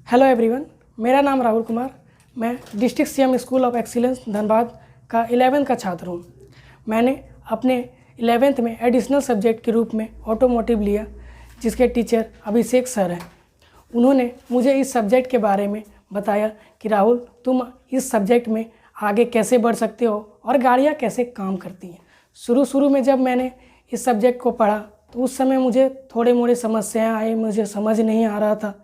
Hello everyone, मेरा नाम राहुल कुमार। मैं district CM school of excellence Dhanbad का 11th का छात्र हूँ। मैंने अपने 11th में एडिशनल सब्जेक्ट के रूप में ऑटोमोटिव लिया, जिसके टीचर अभिषेक सर हैं। उन्होंने मुझे इस सब्जेक्ट के बारे में बताया कि राहुल, तुम इस सब्जेक्ट में आगे कैसे बढ़ सकते हो और गाड़ियाँ कैसे काम करती हैं। शुरू में जब मैंने इस सब्जेक्ट को पढ़ा तो उस समय मुझे थोड़े मोड़े समस्याएँ आई, मुझे समझ नहीं आ रहा था।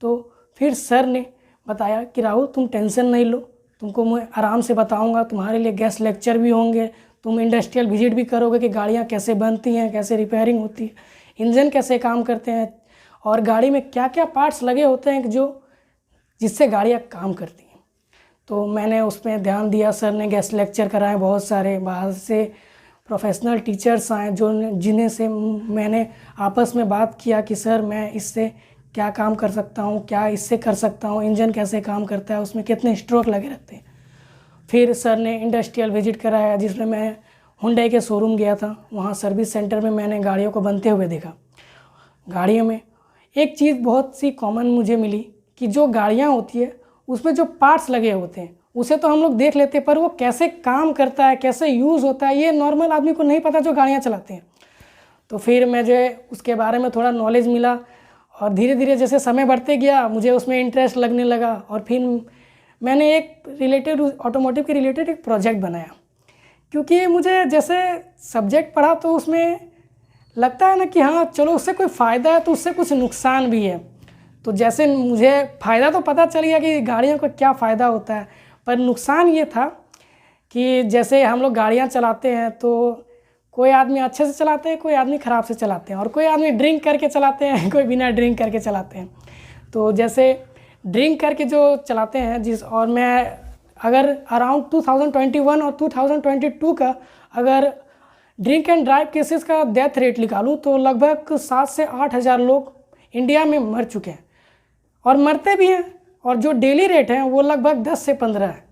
तो फिर सर ने बताया कि राहुल, तुम टेंशन नहीं लो, तुमको मैं आराम से बताऊंगा, तुम्हारे लिए गेस्ट लेक्चर भी होंगे, तुम इंडस्ट्रियल विजिट भी करोगे कि गाड़ियाँ कैसे बनती हैं, कैसे रिपेयरिंग होती है, इंजन कैसे काम करते हैं और गाड़ी में क्या क्या पार्ट्स लगे होते हैं जिससे गाड़ियाँ काम करती हैं। तो मैंने उसमें ध्यान दिया। सर ने गेस्ट लेक्चर कराए, बहुत सारे बाहर से प्रोफेशनल टीचर्स आए जिन्हें से मैंने आपस में बात किया कि सर, मैं इससे क्या काम कर सकता हूँ, क्या इससे कर सकता हूँ, इंजन कैसे काम करता है, उसमें कितने स्ट्रोक लगे रहते हैं। फिर सर ने इंडस्ट्रियल विजिट कराया, जिसमें मैं हुंडई के शोरूम गया था। वहाँ सर्विस सेंटर में मैंने गाड़ियों को बनते हुए देखा। गाड़ियों में एक चीज़ बहुत सी कॉमन मुझे मिली कि जो गाड़ियाँ होती है उसमें जो पार्ट्स लगे होते हैं उसे तो हम लोग देख लेते हैं, पर वो कैसे काम करता है, कैसे यूज़ होता है, ये नॉर्मल आदमी को नहीं पता जो गाड़ियाँ चलाते हैं। तो फिर मुझे उसके बारे में थोड़ा नॉलेज मिला और धीरे धीरे जैसे समय बढ़ते गया मुझे उसमें इंटरेस्ट लगने लगा। और फिर मैंने एक ऑटोमोटिव के रिलेटेड एक प्रोजेक्ट बनाया, क्योंकि मुझे जैसे सब्जेक्ट पढ़ा तो उसमें लगता है ना कि हाँ चलो, उससे कोई फ़ायदा है तो उससे कुछ नुकसान भी है। तो जैसे मुझे फ़ायदा तो पता चल गया कि गाड़ियों का क्या फ़ायदा होता है, पर नुकसान ये था कि जैसे हम लोग गाड़ियाँ चलाते हैं तो कोई आदमी अच्छे से चलाते हैं, कोई आदमी ख़राब से चलाते हैं, और कोई आदमी ड्रिंक करके चलाते हैं, कोई बिना ड्रिंक करके चलाते हैं। तो जैसे ड्रिंक करके जो चलाते हैं और मैं अगर अराउंड 2021 और 2022 का अगर ड्रिंक एंड ड्राइव केसेस का डेथ रेट निकालूँ तो लगभग 7 से 8 हज़ार लोग इंडिया में मर चुके हैं और मरते भी हैं, और जो डेली रेट है वो लगभग 10 से 15 है।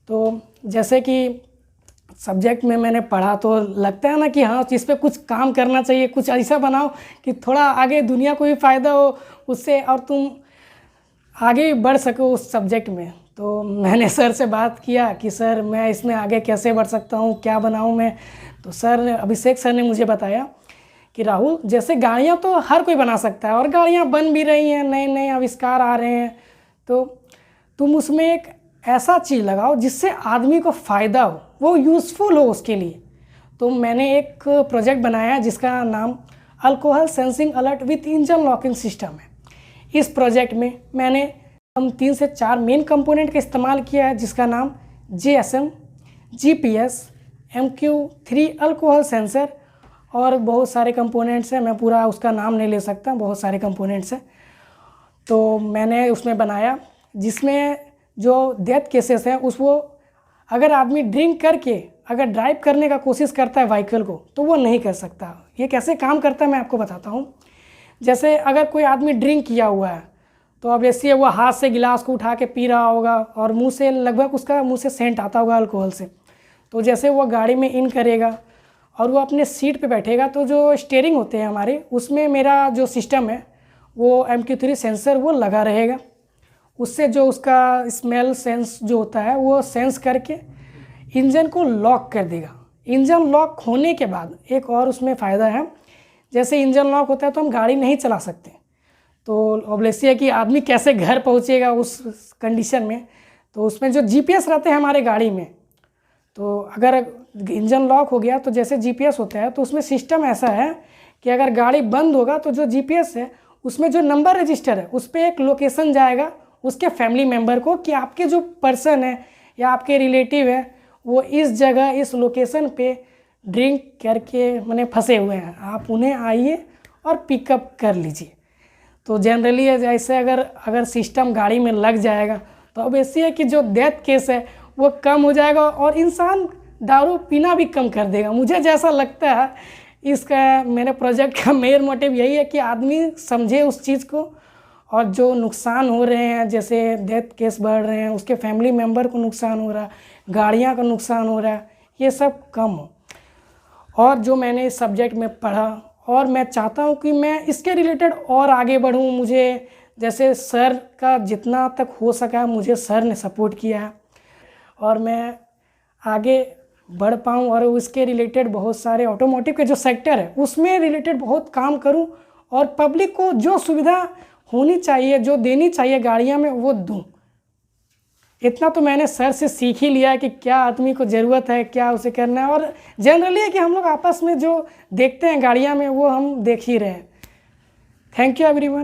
तो जैसे कि सब्जेक्ट में मैंने पढ़ा तो लगता है ना कि हाँ, इस पे कुछ काम करना चाहिए, कुछ ऐसा बनाओ कि थोड़ा आगे दुनिया को भी फ़ायदा हो उससे और तुम आगे भी बढ़ सको उस सब्जेक्ट में। तो मैंने सर से बात किया कि सर, मैं इसमें आगे कैसे बढ़ सकता हूँ, क्या बनाऊँ मैं। तो अभिषेक सर ने मुझे बताया कि राहुल, जैसे गाड़ियाँ तो हर कोई बना सकता है और गाड़ियाँ बन भी रही हैं, नए नए आविष्कार आ रहे हैं, तो तुम उसमें एक ऐसा चीज़ लगाओ जिससे आदमी को फ़ायदा हो, वो यूज़फुल हो उसके लिए। तो मैंने एक प्रोजेक्ट बनाया जिसका नाम alcohol sensing alert with engine locking system है। इस प्रोजेक्ट में मैंने 3 से 4 मेन कंपोनेंट का इस्तेमाल किया है, जिसका नाम GSM, GPS, MQ3 alcohol sensor और बहुत सारे कंपोनेंट्स हैं। मैं पूरा उसका नाम नहीं ले सकता, बहुत सारे कंपोनेंट्स हैं। तो मैंने उसमें बनाया जिसमें जो डेथ केसेस हैं उसको अगर आदमी ड्रिंक करके अगर ड्राइव करने का कोशिश करता है व्हीकल को तो वो नहीं कर सकता। ये कैसे काम करता है मैं आपको बताता हूँ। जैसे अगर कोई आदमी ड्रिंक किया हुआ है तो अब जैसे वो हाथ से गिलास को उठा के पी रहा होगा और मुंह से लगभग उसका मुंह से सेंट आता होगा अल्कोहल से। तो जैसे वो गाड़ी में इन करेगा और वो अपने सीट पे बैठेगा तो जो स्टीयरिंग होते हैं हमारे, उसमें मेरा जो सिस्टम है वो MQ3 सेंसर वो लगा रहेगा। उससे जो उसका स्मेल सेंस जो होता है वो सेंस करके इंजन को लॉक कर देगा। इंजन लॉक होने के बाद एक और उसमें फ़ायदा है, जैसे इंजन लॉक होता है तो हम गाड़ी नहीं चला सकते। तो ऑब्वियसली है कि आदमी कैसे घर पहुंचेगा उस कंडीशन में। तो उसमें जो GPS रहते हैं हमारे गाड़ी में, तो अगर इंजन लॉक हो गया तो जैसे GPS होता है तो उसमें सिस्टम ऐसा है कि अगर गाड़ी बंद होगा तो जो GPS है उसमें जो नंबर रजिस्टर है उस पर एक लोकेशन जाएगा उसके फैमिली मेम्बर को कि आपके जो पर्सन है या आपके रिलेटिव है वो इस जगह इस लोकेशन पे ड्रिंक करके मैंने फंसे हुए हैं, आप उन्हें आइए और पिकअप कर लीजिए। तो जनरली ऐसे अगर सिस्टम गाड़ी में लग जाएगा तो अब ऐसी है कि जो डेथ केस है वो कम हो जाएगा और इंसान दारू पीना भी कम कर देगा। मुझे जैसा लगता है इसका मेरे प्रोजेक्ट का मेन मोटिव यही है कि आदमी समझे उस चीज़ को और जो नुकसान हो रहे हैं, जैसे डेथ केस बढ़ रहे हैं, उसके फैमिली मेम्बर को नुकसान हो रहा है, गाड़ियाँ का नुकसान हो रहा है, ये सब कम हो। और जो मैंने इस सब्जेक्ट में पढ़ा और मैं चाहता हूँ कि मैं इसके रिलेटेड और आगे बढ़ूँ, मुझे जैसे सर का जितना तक हो सका मुझे सर ने सपोर्ट किया है और मैं आगे बढ़ पाऊँ और उसके रिलेटेड बहुत सारे ऑटोमोटिव के जो सेक्टर है उसमें रिलेटेड बहुत काम करूँ और पब्लिक को जो सुविधा होनी चाहिए, जो देनी चाहिए गाड़ियाँ में, वो दूँ। इतना तो मैंने सर से सीख ही लिया है कि क्या आदमी को ज़रूरत है, क्या उसे करना है, और जनरली है कि हम लोग आपस में जो देखते हैं गाड़ियाँ में वो हम देख ही रहे हैं। Thank you everyone.